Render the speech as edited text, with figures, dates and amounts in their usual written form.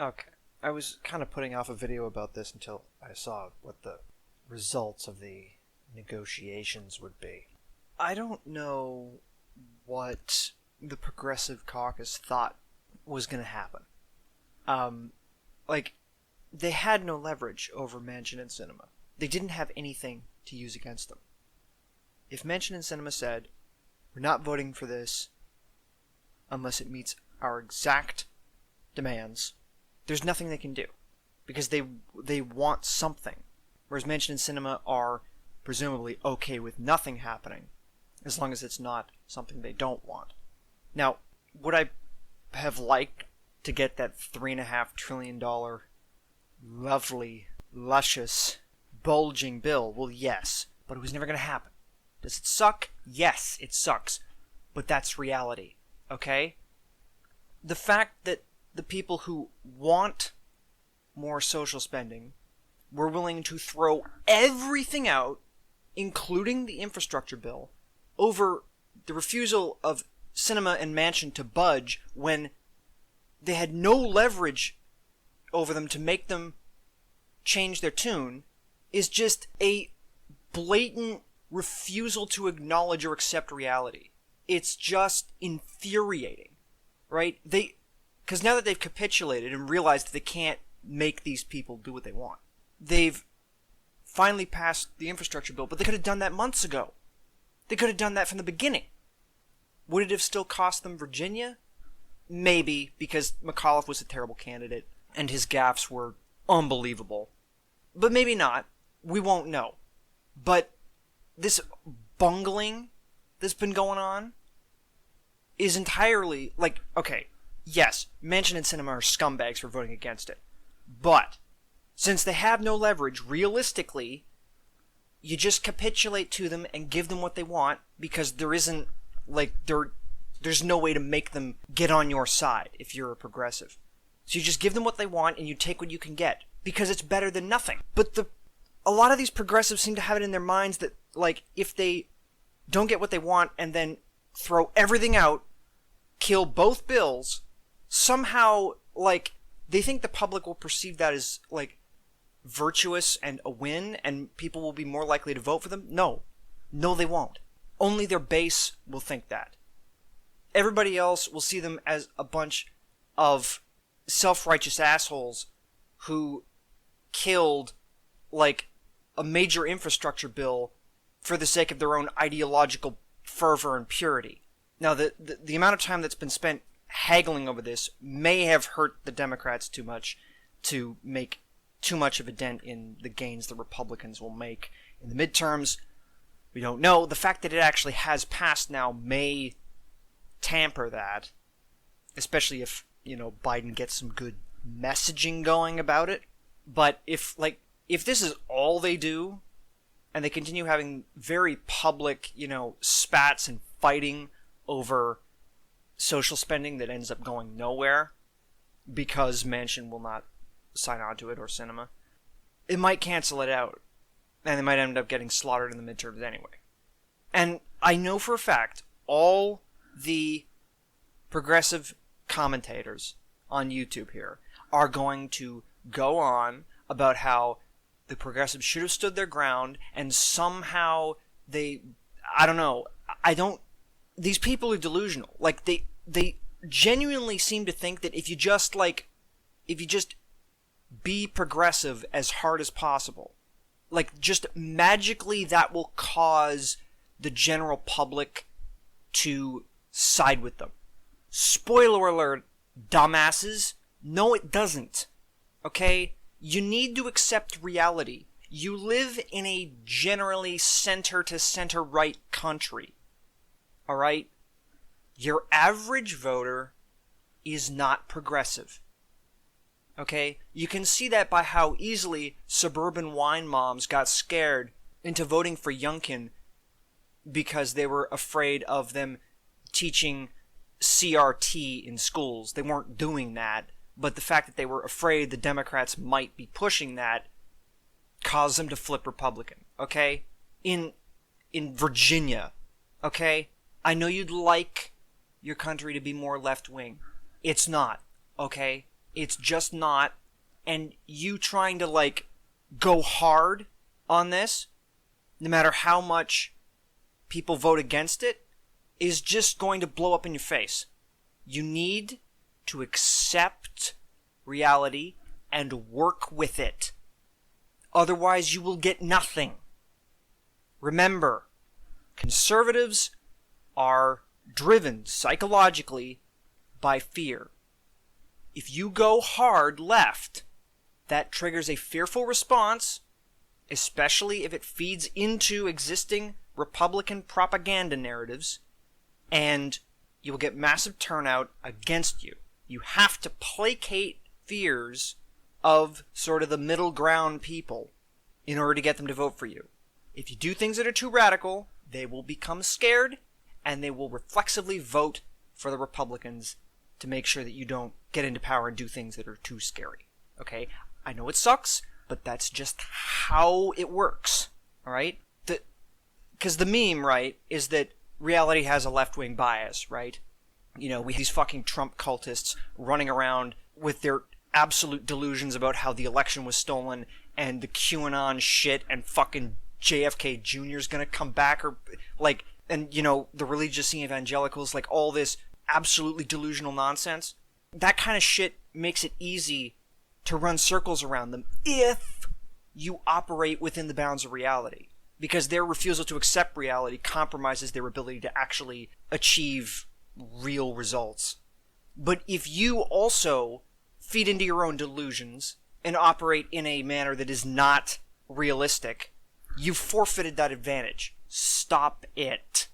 Okay. I was kind of putting off a video about this until I saw what the results of the negotiations would be. I don't know what the Progressive Caucus thought was going to happen. Like, they had no leverage over Manchin and Sinema. They didn't have anything to use against them. If Manchin and Sinema said, we're not voting for this unless it meets our exact demands, there's nothing they can do. Because they want something. Whereas Manchin and Sinema are presumably okay with nothing happening, as long as it's not something they don't want. Now, would I have liked to get that $3.5 trillion lovely, luscious, bulging bill? Well, yes, but it was never going to happen. Does it suck? Yes, it sucks. But that's reality, okay? The fact that the people who want more social spending were willing to throw everything out, including the infrastructure bill, over the refusal of Sinema and Manchin to budge when they had no leverage over them to make them change their tune, is just a blatant refusal to acknowledge or accept reality. It's just infuriating, right? Because now that they've capitulated and realized that they can't make these people do what they want, they've finally passed the infrastructure bill, but they could have done that months ago. They could have done that from the beginning. Would it have still cost them Virginia? Maybe, because McAuliffe was a terrible candidate, and his gaffes were unbelievable. But maybe not. We won't know. But this bungling that's been going on is entirely, like, okay, yes, Manchin and Sinema are scumbags for voting against it. But since they have no leverage, realistically, you just capitulate to them and give them what they want, because there isn't, like, there's no way to make them get on your side if you're a progressive. So you just give them what they want and you take what you can get, because it's better than nothing. But a lot of these progressives seem to have it in their minds that, like, if they don't get what they want and then throw everything out, kill both bills, somehow, like, they think the public will perceive that as, like, virtuous and a win, and people will be more likely to vote for them. No, they won't. Only their base will think that. Everybody else will see them as a bunch of self-righteous assholes who killed, like, a major infrastructure bill for the sake of their own ideological fervor and purity. Now, the amount of time that's been spent haggling over this may have hurt the Democrats too much to make too much of a dent in the gains the Republicans will make in the midterms. We don't know. The fact that it actually has passed now may tamper that, especially if, Biden gets some good messaging going about it. But if this is all they do, and they continue having very public, spats and fighting over social spending that ends up going nowhere because Manchin will not sign on to it, or Sinema, it might cancel it out, and they might end up getting slaughtered in the midterms anyway. And I know for a fact all the progressive commentators on YouTube here are going to go on about how the progressives should have stood their ground, and somehow these people are delusional. Like, they genuinely seem to think that if you just be progressive as hard as possible, like, just magically that will cause the general public to side with them. Spoiler alert, dumbasses. No, it doesn't. Okay? You need to accept reality. You live in a generally center-to-center right country. Alright? Your average voter is not progressive. Okay? You can see that by how easily suburban wine moms got scared into voting for Youngkin because they were afraid of them teaching CRT in schools. They weren't doing that, but the fact that they were afraid the Democrats might be pushing that caused them to flip Republican, okay? In Virginia, okay? I know you'd like your country to be more left-wing. It's not, okay? It's just not. And you trying to, like, go hard on this, no matter how much people vote against it, is just going to blow up in your face. You need to accept reality and work with it. Otherwise, you will get nothing. Remember, conservatives are driven psychologically by fear. If you go hard left, that triggers a fearful response, especially if it feeds into existing Republican propaganda narratives, and you will get massive turnout against you. You have to placate fears of sort of the middle ground people in order to get them to vote for you. If you do things that are too radical, they will become scared, and they will reflexively vote for the Republicans to make sure that you don't get into power and do things that are too scary. Okay? I know it sucks, but that's just how it works. Alright? Because the meme, right, is that reality has a left-wing bias, right? You know, we have these fucking Trump cultists running around with their absolute delusions about how the election was stolen and the QAnon shit and fucking JFK Jr. is gonna come back, or, like, and, you know, the religious evangelicals, like, all this absolutely delusional nonsense. That kind of shit makes it easy to run circles around them if you operate within the bounds of reality. Because their refusal to accept reality compromises their ability to actually achieve real results. But if you also feed into your own delusions and operate in a manner that is not realistic, you've forfeited that advantage. Stop it.